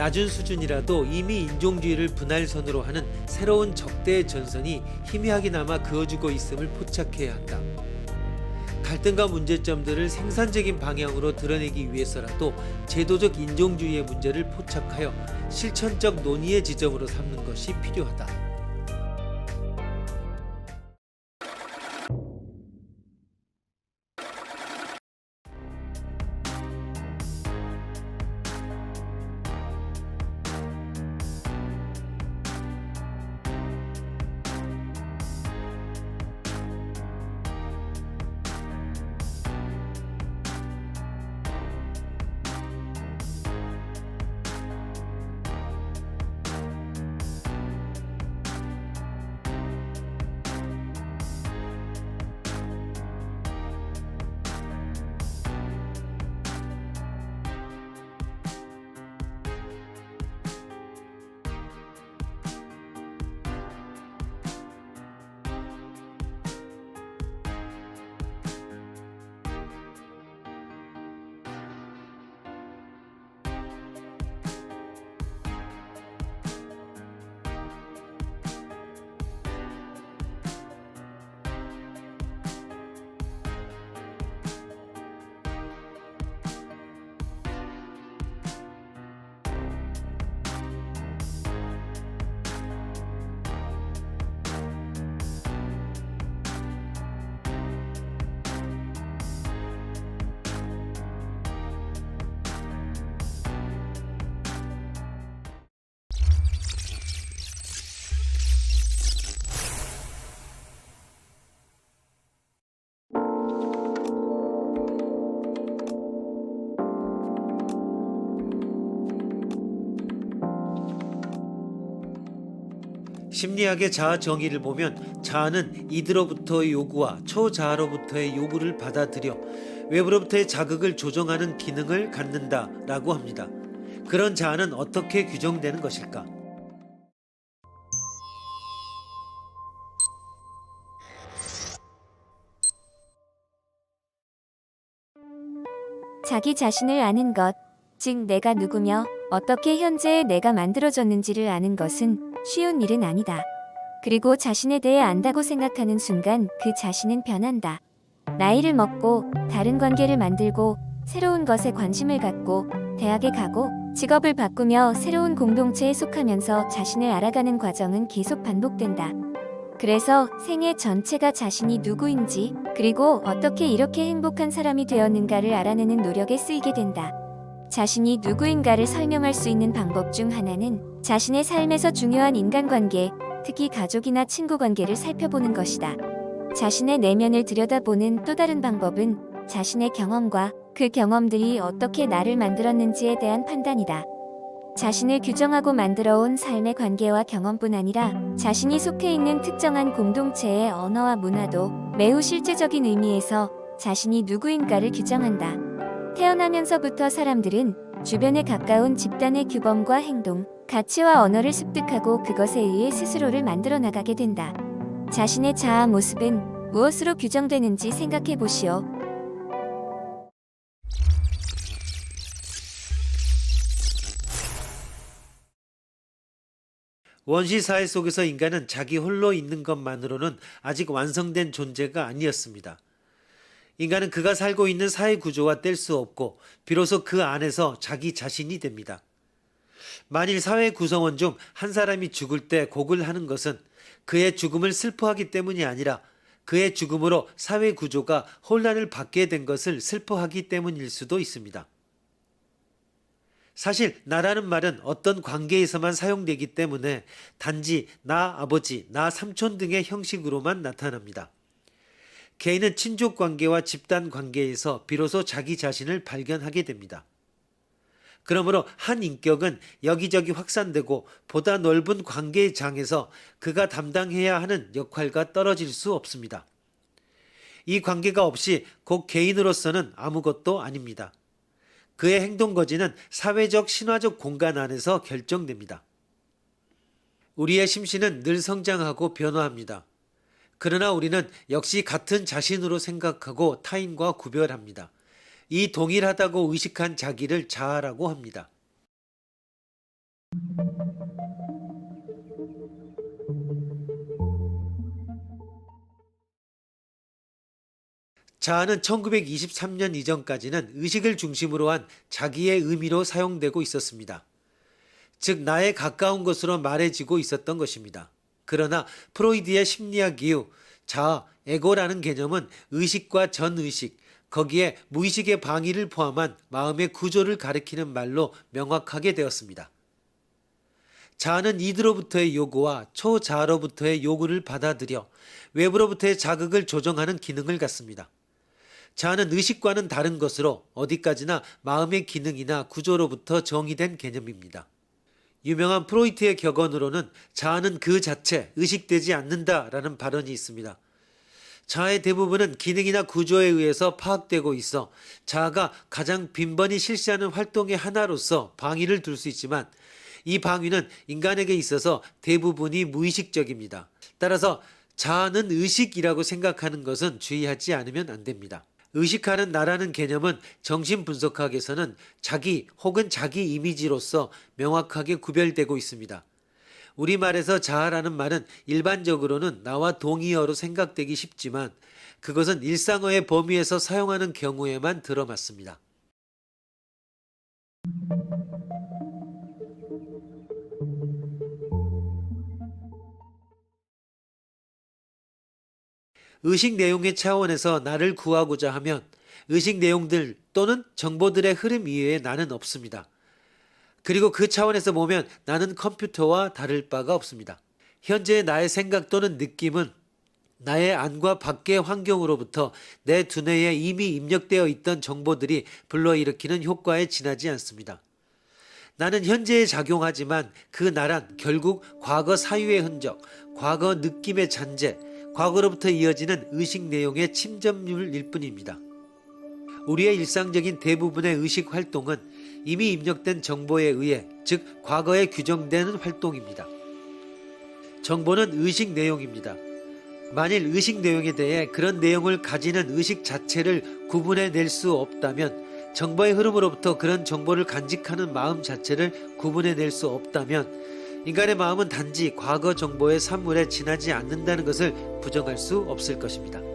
낮은 수준이라도 이미 인종주의를 분할선으로 하는 새로운 적대의 전선이 희미하게나마 그어지고 있음을 포착해야 한다. 갈등과 문제점들을 생산적인 방향으로 드러내기 위해서라도 제도적 인종주의의 문제를 포착하여 실천적 논의의 지점으로 삼는 것이 필요하다. 심리학의 자아 정의를 보면 자아는 이들로부터의 요구와 초자아로부터의 요구를 받아들여 외부로부터의 자극을 조정하는 기능을 갖는다라고 합니다. 그런 자아는 어떻게 규정되는 것일까? 자기 자신을 아는 것, 즉 내가 누구며 어떻게 현재의 내가 만들어졌는지를 아는 것은 쉬운 일은 아니다. 그리고 자신에 대해 안다고 생각하는 순간 그 자신은 변한다. 나이를 먹고 다른 관계를 만들고 새로운 것에 관심을 갖고 대학에 가고 직업을 바꾸며 새로운 공동체에 속하면서 자신을 알아가는 과정은 계속 반복된다. 그래서 생애 전체가 자신이 누구인지 그리고 어떻게 이렇게 행복한 사람이 되었는가를 알아내는 노력에 쓰이게 된다. 자신이 누구인가를 설명할 수 있는 방법 중 하나는 자신의 삶에서 중요한 인간관계, 특히 가족이나 친구 관계를 살펴보는 것이다. 자신의 내면을 들여다보는 또 다른 방법은 자신의 경험과 그 경험들이 어떻게 나를 만들었는지에 대한 판단이다. 자신을 규정하고 만들어온 삶의 관계와 경험뿐 아니라 자신이 속해 있는 특정한 공동체의 언어와 문화도 매우 실제적인 의미에서 자신이 누구인가를 규정한다. 태어나면서부터 사람들은 주변에 가까운 집단의 규범과 행동, 가치와 언어를 습득하고 그것에 의해 스스로를 만들어 나가게 된다. 자신의 자아 모습은 무엇으로 규정되는지 생각해 보시오. 원시 사회 속에서 인간은 자기 홀로 있는 것만으로는 아직 완성된 존재가 아니었습니다. 인간은 그가 살고 있는 사회 구조와 뗄 수 없고 비로소 그 안에서 자기 자신이 됩니다. 만일 사회 구성원 중 한 사람이 죽을 때 곡을 하는 것은 그의 죽음을 슬퍼하기 때문이 아니라 그의 죽음으로 사회 구조가 혼란을 받게 된 것을 슬퍼하기 때문일 수도 있습니다. 사실 나라는 말은 어떤 관계에서만 사용되기 때문에 단지 나 아버지, 나 삼촌 등의 형식으로만 나타납니다. 개인은 친족 관계와 집단 관계에서 비로소 자기 자신을 발견하게 됩니다. 그러므로 한 인격은 여기저기 확산되고 보다 넓은 관계의 장에서 그가 담당해야 하는 역할과 떨어질 수 없습니다. 이 관계가 없이 곧 개인으로서는 아무것도 아닙니다. 그의 행동 거지는 사회적 신화적 공간 안에서 결정됩니다. 우리의 심신은 늘 성장하고 변화합니다. 그러나 우리는 역시 같은 자신으로 생각하고 타인과 구별합니다. 이 동일하다고 의식한 자기를 자아라고 합니다. 자아는 1923년 이전까지는 의식을 중심으로 한 자기의 의미로 사용되고 있었습니다. 즉 나에 가까운 것으로 말해지고 있었던 것입니다. 그러나 프로이드의 심리학 이후 자아, 에고라는 개념은 의식과 전의식, 거기에 무의식의 방위를 포함한 마음의 구조를 가리키는 말로 명확하게 되었습니다. 자아는 이들로부터의 요구와 초자아로부터의 요구를 받아들여 외부로부터의 자극을 조정하는 기능을 갖습니다. 자아는 의식과는 다른 것으로 어디까지나 마음의 기능이나 구조로부터 정의된 개념입니다. 유명한 프로이트의 격언으로는 자아는 그 자체, 의식되지 않는다라는 발언이 있습니다. 자아의 대부분은 기능이나 구조에 의해서 파악되고 있어 자아가 가장 빈번히 실시하는 활동의 하나로서 방위를 둘 수 있지만 이 방위는 인간에게 있어서 대부분이 무의식적입니다. 따라서 자아는 의식이라고 생각하는 것은 주의하지 않으면 안 됩니다. 의식하는 나라는 개념은 정신분석학에서는 자기 혹은 자기 이미지로서 명확하게 구별되고 있습니다. 우리말에서 자아라는 말은 일반적으로는 나와 동의어로 생각되기 쉽지만 그것은 일상어의 범위에서 사용하는 경우에만 들어맞습니다. 의식 내용의 차원에서 나를 구하고자 하면 의식 내용들 또는 정보들의 흐름 이외에 나는 없습니다. 그리고 그 차원에서 보면 나는 컴퓨터와 다를 바가 없습니다. 현재의 나의 생각 또는 느낌은 나의 안과 밖의 환경으로부터 내 두뇌에 이미 입력되어 있던 정보들이 불러일으키는 효과에 지나지 않습니다. 나는 현재에 작용하지만 그 나란 결국 과거 사유의 흔적, 과거 느낌의 잔재, 과거로부터 이어지는 의식 내용의 침전물일 뿐입니다. 우리의 일상적인 대부분의 의식 활동은 이미 입력된 정보에 의해, 즉 과거에 규정되는 활동입니다. 정보는 의식 내용입니다. 만일 의식 내용에 대해 그런 내용을 가지는 의식 자체를 구분해낼 수 없다면, 정보의 흐름으로부터 그런 정보를 간직하는 마음 자체를 구분해낼 수 없다면 인간의 마음은 단지 과거 정보의 산물에 지나지 않는다는 것을 부정할 수 없을 것입니다.